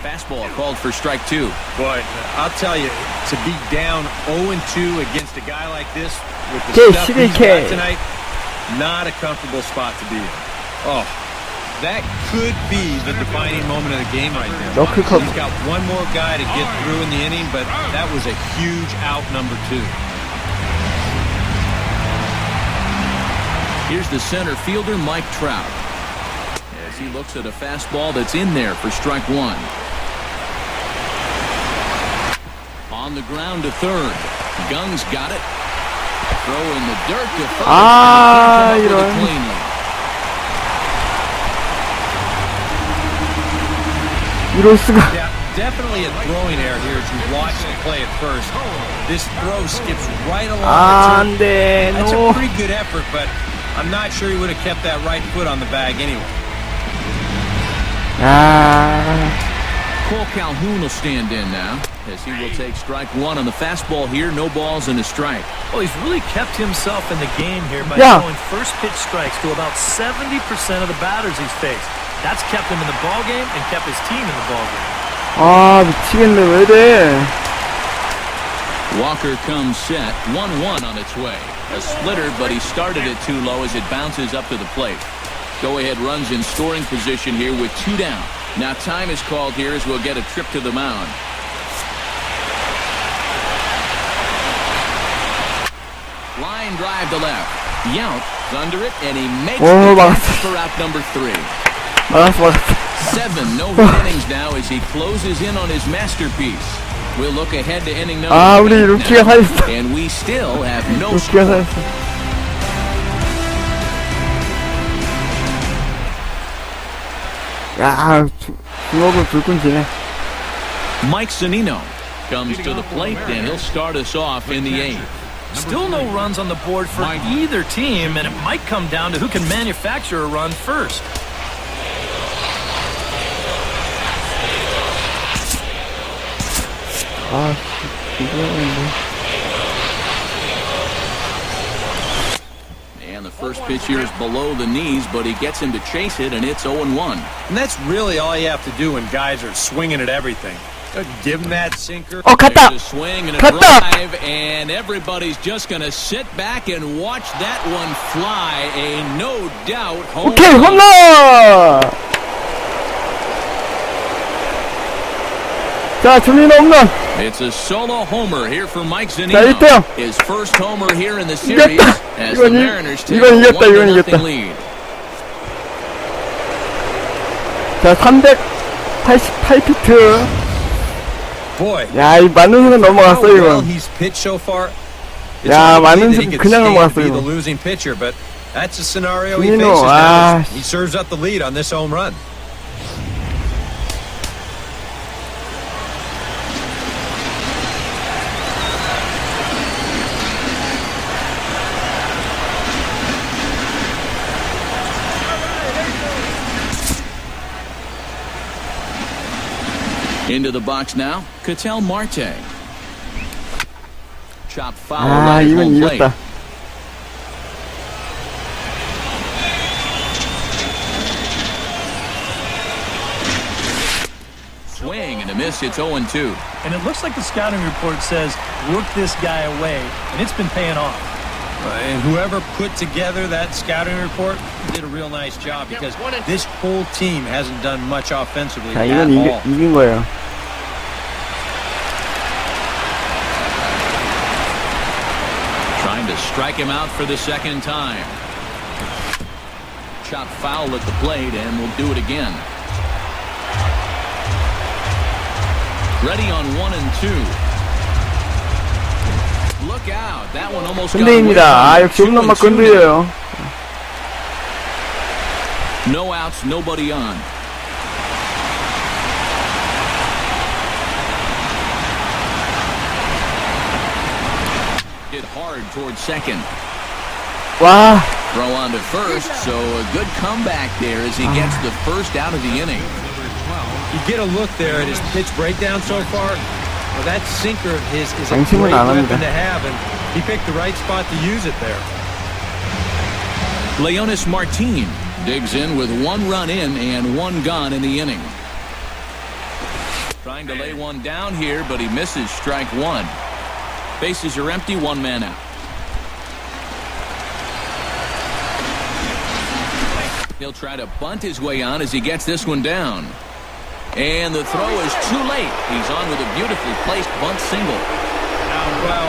Fastball called for strike two. Boy, I'll tell you, to be down 0-2 against a guy like this with the stuff he's got tonight, not a comfortable spot to be in. Oh, that could be the defining moment of the game right there. He's got one more guy to get through in the inning, but that was a huge out number two. Here's the center fielder, Mike Trout, as he looks at a fastball that's in there for strike one. On the ground to third. Gung's got it. Throw in the dirt to first. Cleanly. Yeah, definitely a throwing error here as you watch the play at first. This throw skips right along the turf. That's a pretty good effort, but I'm not sure he would have kept that right foot on the bag anyway. Cole Calhoun will stand in now, as he will take strike one on the fastball here. No balls and a strike. Well, he's really kept himself in the game here by throwing first pitch strikes to about 70% of the batters he's faced. That's kept him in the ball game and kept his team in the ball game. 미치겠네. 왜 이래? Walker comes set. 1-1 on its way. A splitter, but he started it too low as it bounces up to the plate. Go-ahead runs in scoring position here with two down. Now time is called here as we'll get a trip to the mound. Line drive to left. Yount's under it, and he makes the catch for out number three. 7 no-hit innings now as he closes in on his masterpiece. We'll look ahead to inning number 8 and we still have no score. Mike Zunino comes to the plate, and he'll start us off in the 8th. Still no runs on the board for either team, and it might come down to who can manufacture a run first. And the first pitch here is below the knees, but he gets him to chase it, and it's 0-1. And that's really all you have to do when guys are swinging at everything. Give him that sinker. There's a swing and a drive, and everybody's just going to sit back and watch that one fly. A no-doubt home run. 자, 주민 홈런. It's a solo homer here for Mike Zunino. His first homer here in the series as the Mariners take a 1-0 lead. 자, 388피트. Boy, 야, 이 맞는 순간 넘어갔어 이거. He's pitched so far. 야, 맞는 순간 그냥 넘어갔어 이거. The losing pitcher, but that's a scenario he faces now. He serves up the lead on this home run. Into the box now, Ketel Marte. Chop foul right at home plate. Swing and a miss. It's 0-2. And it looks like the scouting report says work this guy away, and it's been paying off. And whoever put together that scouting report did a real nice job because this whole team hasn't done much offensively 자, at 이건 all. 이긴 거예요. Trying to strike him out for the second time. Chop foul at the plate, and we'll do it again. Ready on 1-2. Look out. That one almost got away. 단테입니다. 역시 홈런만 건드려요. No outs, nobody on. Hit hard towards second. 와, Throw on to first, so a good comeback there as he gets the first out of the inning. You get a look there at his pitch breakdown so far. Well, that sinker of his is a 방심은 great 안 weapon 합니다. to have, and he picked the right spot to use it there. Leonis Martin digs in with 1 run in and 1 gone in the inning. Trying to lay one down here, but he misses strike 1. Bases are empty, 1 man out. He'll try to bunt his way on as he gets this one down. And the throw is too late. He's on with a beautifully placed bunt single. Well,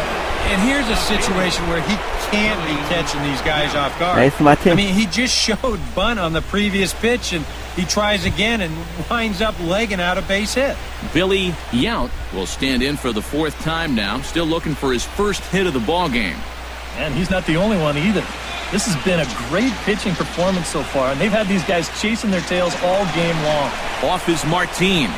and here's a situation where he can't be catching these guys off guard. 나이스 마틴. I mean, he just showed bunt on the previous pitch, and he tries again and winds up legging out a base hit. Billy Yount will stand in for the 4th time now, still looking for his first hit of the ball game. And he's not the only one either. This has been a great pitching performance so far, and they've had these guys chasing their tails all game long. Off is Martin.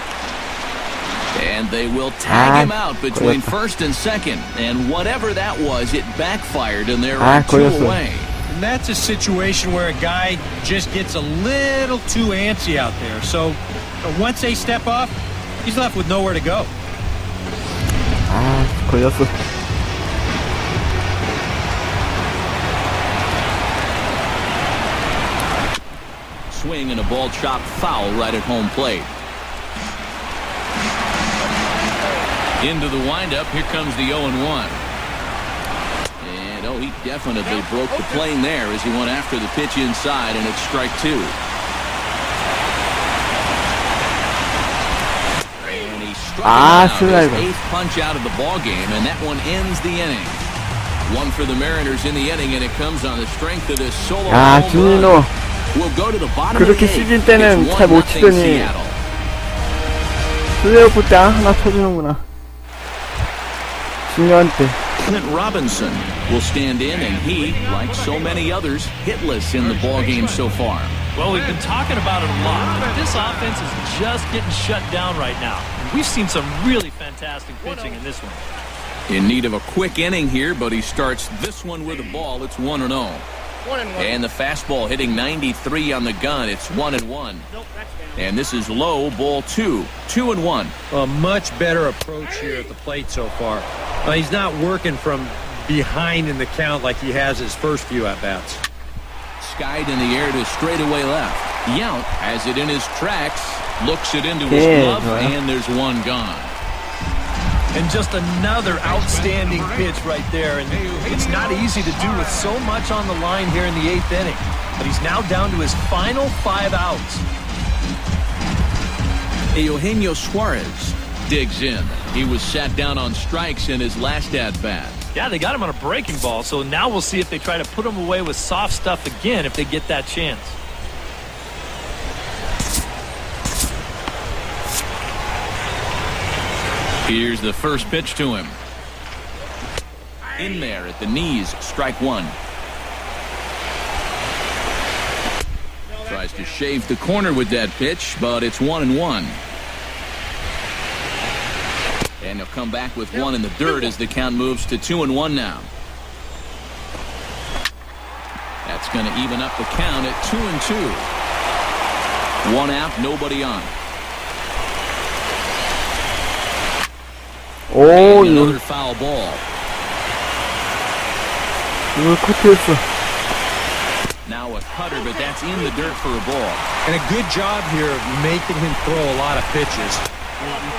And they will tag him out between first and second. And whatever that was, it backfired, and they're on 2 away. And that's a situation where a guy just gets a little too antsy out there. So once they step off, he's left with nowhere to go. 아, 걸렸어. Swing and a ball chopped foul right at home plate. Into the windup, here comes the 0-1. And he definitely broke the plane there as he went after the pitch inside, and it's strike 2. And he struck him out, his 8th punch out of the ball game, and that one ends the inning. 1 for the Mariners in the inning, and it comes on the strength of this solo home 주니노. run. We'll go to the bottom of 그렇게 the 8th. 시즌 때는 It's 잘 못 1-0 치더니 Seattle. 플레이오프 때 하나 쳐주는구나. 중요한 때. Clint Robinson will stand in, and he, like so many others, hitless in the ball game so far. Well, we've been talking about it a lot, but this offense is just getting shut down right now. And we've seen some really fantastic pitching in this one. In need of a quick inning here, but he starts this one with a ball. It's 1-0. And the fastball hitting 93 on the gun. It's 1-1. And this is low, ball 2. 2-1. A much better approach here at the plate so far. He's not working from behind in the count like he has his first few at-bats. Skied in the air to straightaway left. Yount has it in his tracks, looks it into his glove, and there's 1 gone. And just another outstanding pitch right there. And it's not easy to do with so much on the line here in the 8th inning. But he's now down to his final 5 outs. Eugenio Suarez digs in. He was sat down on strikes in his last at-bat. Yeah, they got him on a breaking ball, so now we'll see if they try to put him away with soft stuff again if they get that chance. Here's the first pitch to him. In there at the knees, strike 1. Tries to shave the corner with that pitch, but it's 1-1. And he'll come back with 1 in the dirt as the count moves to 2-1 now. That's going to even up the count at 2-2. 1 out, nobody on. 오, Another foul ball. 이거 커트했어. Now a cutter, but that's in the dirt for a ball. And a good job here of making him throw a lot of pitches. He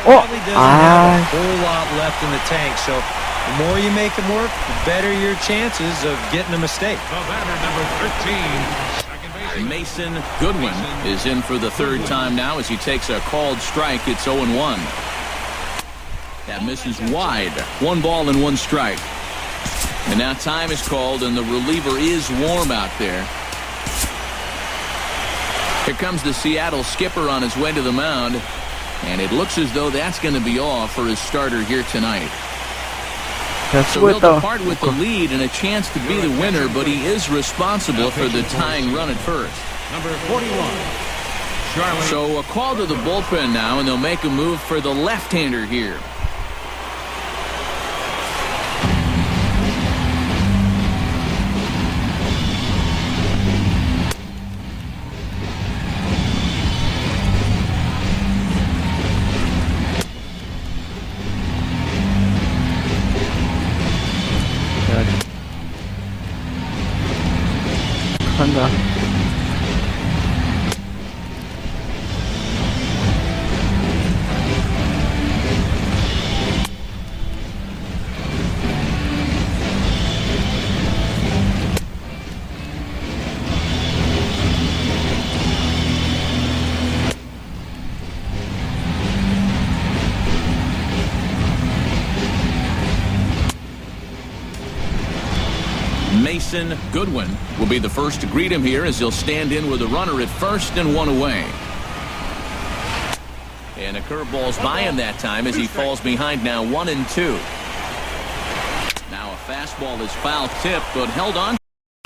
Oh, probably doesn't have a whole lot left in the tank, so the more you make him work, the better your chances of getting a mistake. The batter, number 13, second baseman. Mason Goodwin is in for the 3rd time now as he takes a called strike. It's 0-1. That misses wide. 1 ball and 1 strike. And now time is called, and the reliever is warm out there. Here comes the Seattle skipper on his way to the mound, and it looks as though that's going to be all for his starter here tonight. So he'll depart with the lead and a chance to be the winner, but he is responsible for the tying run at first. Number 41, Charlie. So a call to the bullpen now, and they'll make a move for the left-hander here. Mason Goodwin will be the first to greet him here as he'll stand in with a runner at first and one away. And a curveball's by him that time as he falls behind now 1-2. Now a fastball is foul tipped but held on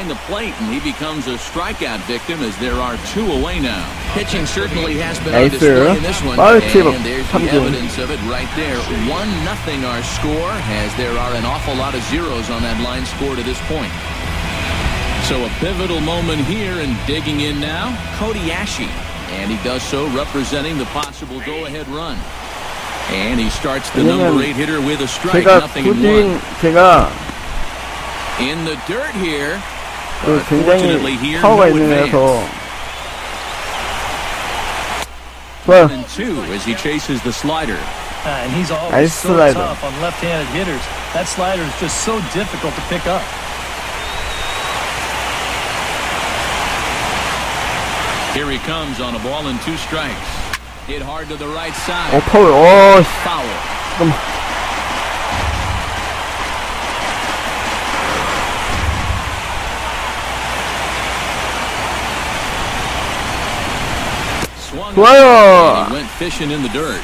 the plate, and he becomes a strikeout victim as there are two away now. Pitching certainly has been on display in this one, and there's the evidence of it right there. 1-0 our score, as there are an awful lot of zeros on that line score to this point. So a pivotal moment here, and digging in now, Cody Ashe, and he does so representing the possible go-ahead run. And he starts the number 8 hitter with a strike, 0-1. In the dirt here. 굉장히 파워가 있는 애라서 1-2 as he chases the slider. And he's always so tough on left-handed hitters. That slider is just so difficult to pick up. Here he comes on a ball and 2 strikes. Hit hard to the right side. 파울. Foul. 좋아요. He went fishing in the dirt.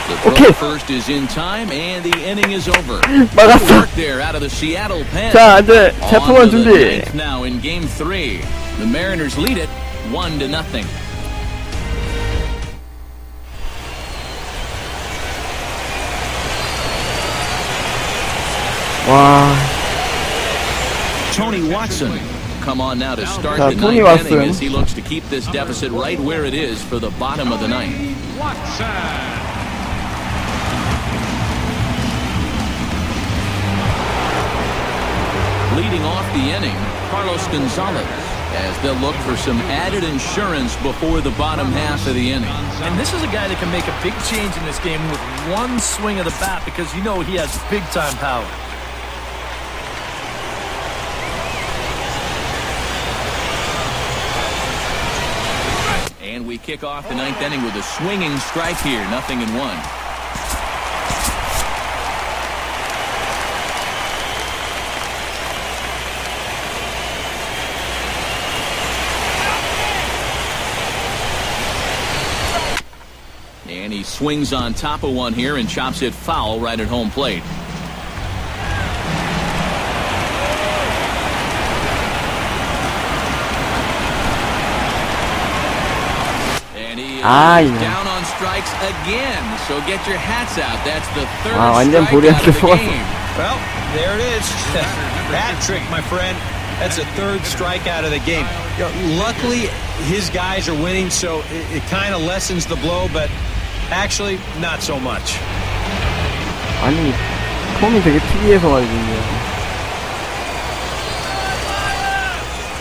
The throw first is in time, and the inning is over. 막았어. There out of the Seattle pen. 자, 이제 재포만 준비. Now in game 3, the Mariners lead it 1-0. 와. Tony Watson. Come on now to start the ninth inning as he looks to keep this deficit right where it is for the bottom of the ninth. Leading off the inning, Carlos Gonzalez, as they'll look for some added insurance before the bottom half of the inning. And this is a guy that can make a big change in this game with one swing of the bat because you know he has big-time power. And we kick off the ninth inning with a swinging strike here, 0-1. And he swings on top of one here and chops it foul right at home plate. Down on strikes again, so get your hats out. That's the third strike out of the game. Well, there it is. Hat trick, my friend. That's a third strikeout of the game. You know, luckily, his guys are winning, so it kind of lessens the blow, but actually, not so much. 아니, 폼이 되게 특이해서 말이군요.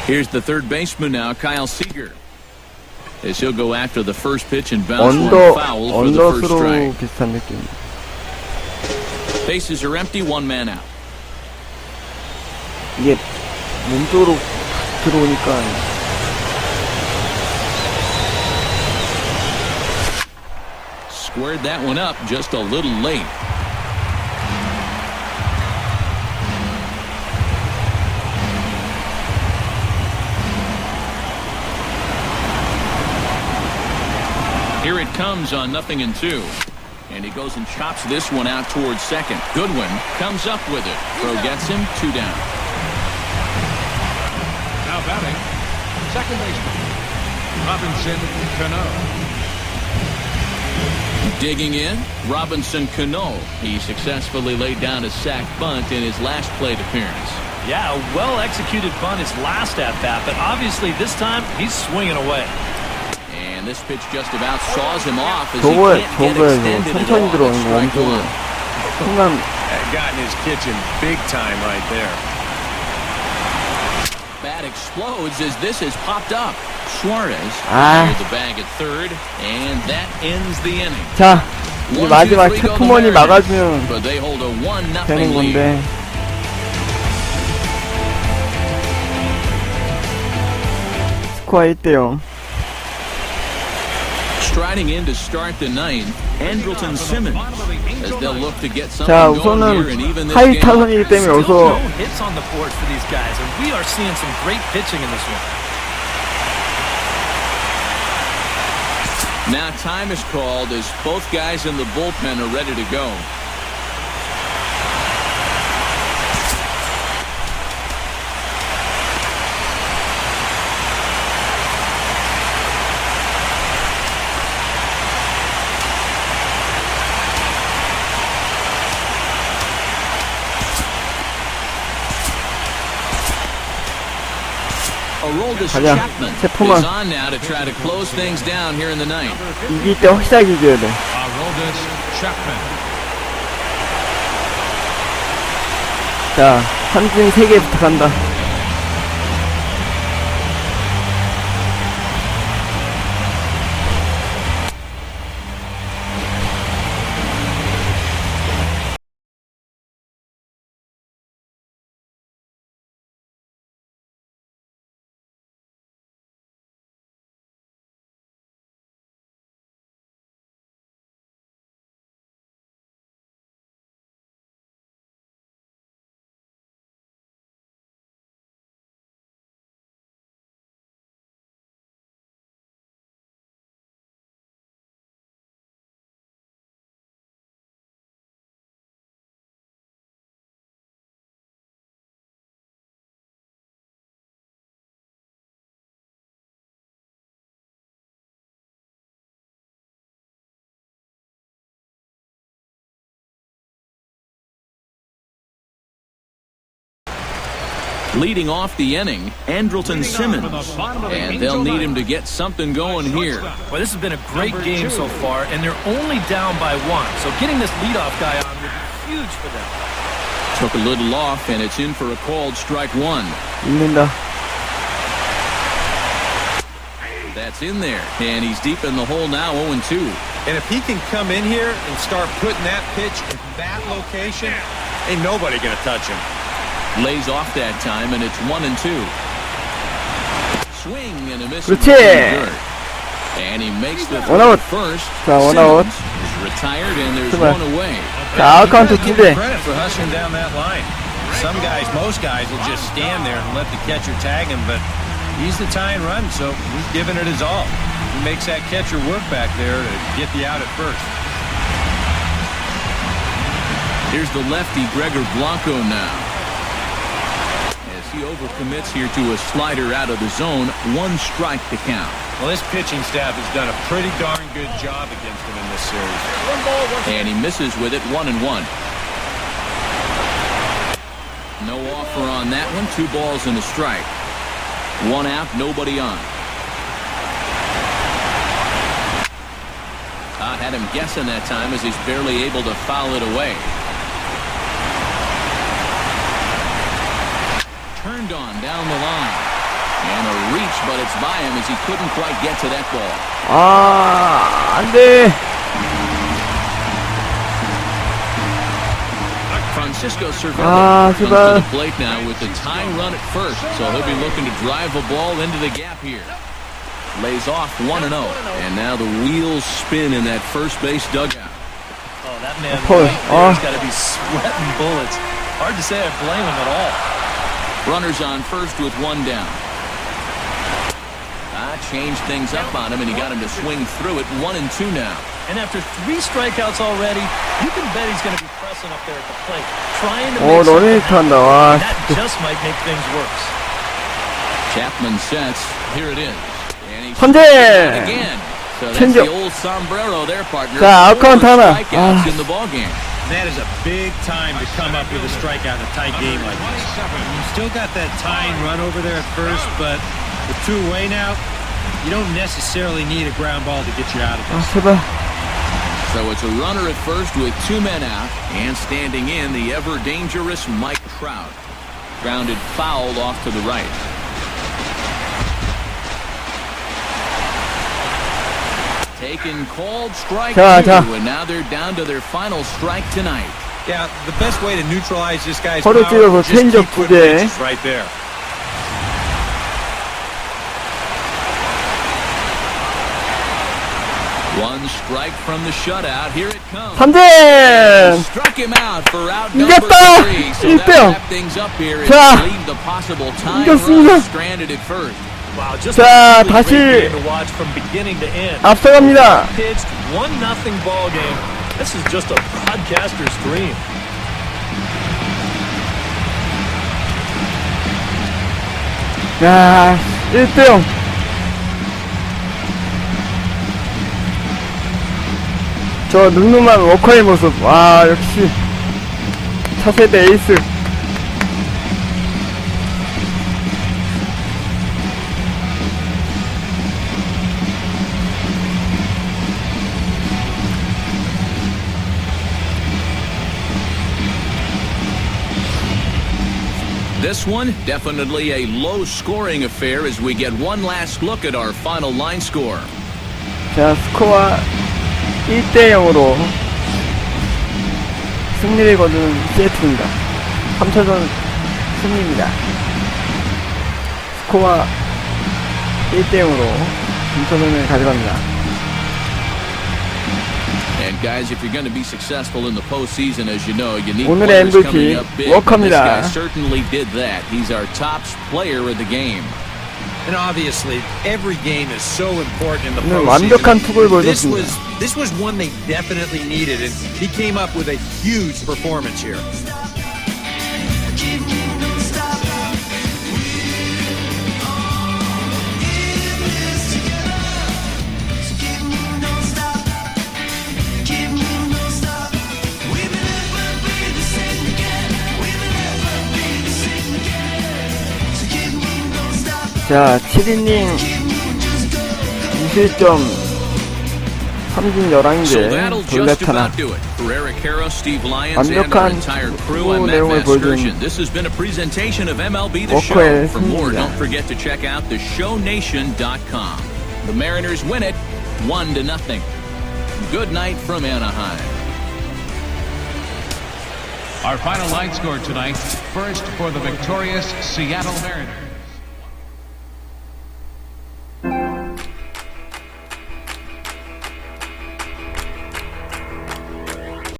Here's the third baseman now, Kyle Seager. As he'll go after the first pitch and bounce one foul for the first strike. 비슷한 느낌. Bases are empty, one man out. 이게 몸쪽으로 들어오니까 squared that one up just a little late. Here it comes on 0-2. And he goes and chops this one out towards second. Goodwin comes up with it. Throw gets him, 2 down. Now batting, second baseman, Robinson Cano. Digging in, Robinson Cano. He successfully laid down a sac bunt in his last plate appearance. Yeah, a well-executed bunt his last at-bat, but obviously this time he's swinging away. And this pitch just about saws him off as he can't get extended at all. Strike one. Got in his kitchen big time right there. Bat explodes as this has popped up. Suarez near the bag at third, and that ends the inning. 자, 이 마지막 체크먼이 막아주면 But they hold a 1-0 되는 lead. 건데. 스코어 1-0. Striding in to start the ninth, Andrelton Simmons, as they'll look to get something 자, going here and even 우선은 this 하이 game. 타선이기 때문에 Still 여기서 no hits on the board for these guys, and we are seeing some great pitching in this one. Now time is called as both guys in the bullpen are ready to go. 가자. 세포만 is on now to try to close things down here in the ninth. 이길 때 확실하게 이겨야 돼. Aroldis Chapman. 자, 삼진 3개 부탁한다. Leading off the inning, Andrelton Simmons, and they'll need him to get something going here. Well, this has been a great game so far, and they're only down by 1. So getting this leadoff guy on would be huge for them. Took a little off, and it's in for a called strike one. 읽는다. That's in there, and he's deep in the hole now, 0-2. And if he can come in here and start putting that pitch in that location, ain't nobody going to touch him. Lays off that time, and it's 1-2. Swing and a miss. 그렇지. And he makes the 원아웃. first. 자, 원아웃. Is retired, and there's 제발. one away. 자, 아웃카운트 2대. Credit for hustling down that line. Some guys, most guys will just stand there and let the catcher tag him, but he's the tying run, so he's giving it his all. He makes that catcher work back there to get the out at first. Here's the lefty, Gregor Blanco now. As he overcommits here to a slider out of the zone, 1 strike to count. Well, this pitching staff has done a pretty darn good job against him in this series. And he misses with it, 1-1. No offer on that one, 2 balls and a strike. 1 out, nobody on. Had him guessing that time as he's barely able to foul it away. Turned on down the line. And a reach, but it's by him as he couldn't quite get to that ball. 안 돼. Francisco Cervelli comes to 제발. the plate now with the tying run at first, so he'll be looking to drive a ball into the gap here. Lays off 1-0, and now the wheels spin in that first base dugout. Oh, that man Paul, right there has got to be sweating bullets. Hard to say I blame him at all. Runners on first with 1 down. Changed things up on him, and he got him to swing through it. 1-2 now. And after 3 strikeouts already, you can bet he's going to be pressing up there at the plate, trying to 오, make something 너네 happen. 한다. 와, That just might make things worse. Chapman sets. Here it is. And he 선제! again. So that's 천적. the old sombrero there, partner. 자, 4 아웃카운트 하나. strikeouts in the ballgame. That is a big time to come up with a strikeout in a tight game like this. You still got that tying run over there at first, but with 2 away now, you don't necessarily need a ground ball to get you out of this. 제발. So it's a runner at first with 2 men out, and standing in the ever-dangerous Mike Trout. Grounded fouled off to the right. Taken called strike 2, and now they're down to their final strike tonight. Yeah, the best way to neutralize this guy's 허리 power 찔러서 is just 체인지업 keep putting 2개. pitches right there. One strike from the shutout. Here it comes. 삼진! Struck him out for out number 이겼다! 3. So 1등! that'll wrap things up here and 자, leave the possible time 이겼습니다. run stranded at first. Wow, just 자, a 다시 great game to watch from beginning to end. 앞서갑니다. Pitched 1-0 ball game. This is just a broadcaster's dream. 야, 1등. 저 늠름한 워커의 모습. 와, 역시 차세대 에이스. This one, definitely a low-scoring affair as we get one last look at our final line score. 자, 스코어 1대0으로 승리를 거두는 시애틀입니다. 3차전 승리입니다. 스코어 1대0으로 3차전을 가져갑니다. And guys, if you're going to be successful in the postseason, as you know, you need 오늘의 players MVP coming up big. 워커입니다. This guy certainly did that. He's our top player of the game. And obviously, every game is so important in the 오늘 postseason. 완벽한 투구를 보여줬습니다. This was one they definitely needed, and he came up with a huge performance here. 자, 7이닝 2실점 3진 So 11개 that'll just 돌레타나 about do it. For Eric Harrow, Steve Lyons, and our 완벽한 entire crew, I'm 투구 Matt 내용을 보여준 Vasgersian. This has been a presentation of MLB The Show. 워커의 For more, 승리입니다. don't forget to check out theshownation.com. The Mariners win it 1-0. Good night from Anaheim. Our final line score tonight, first for the victorious Seattle Mariners.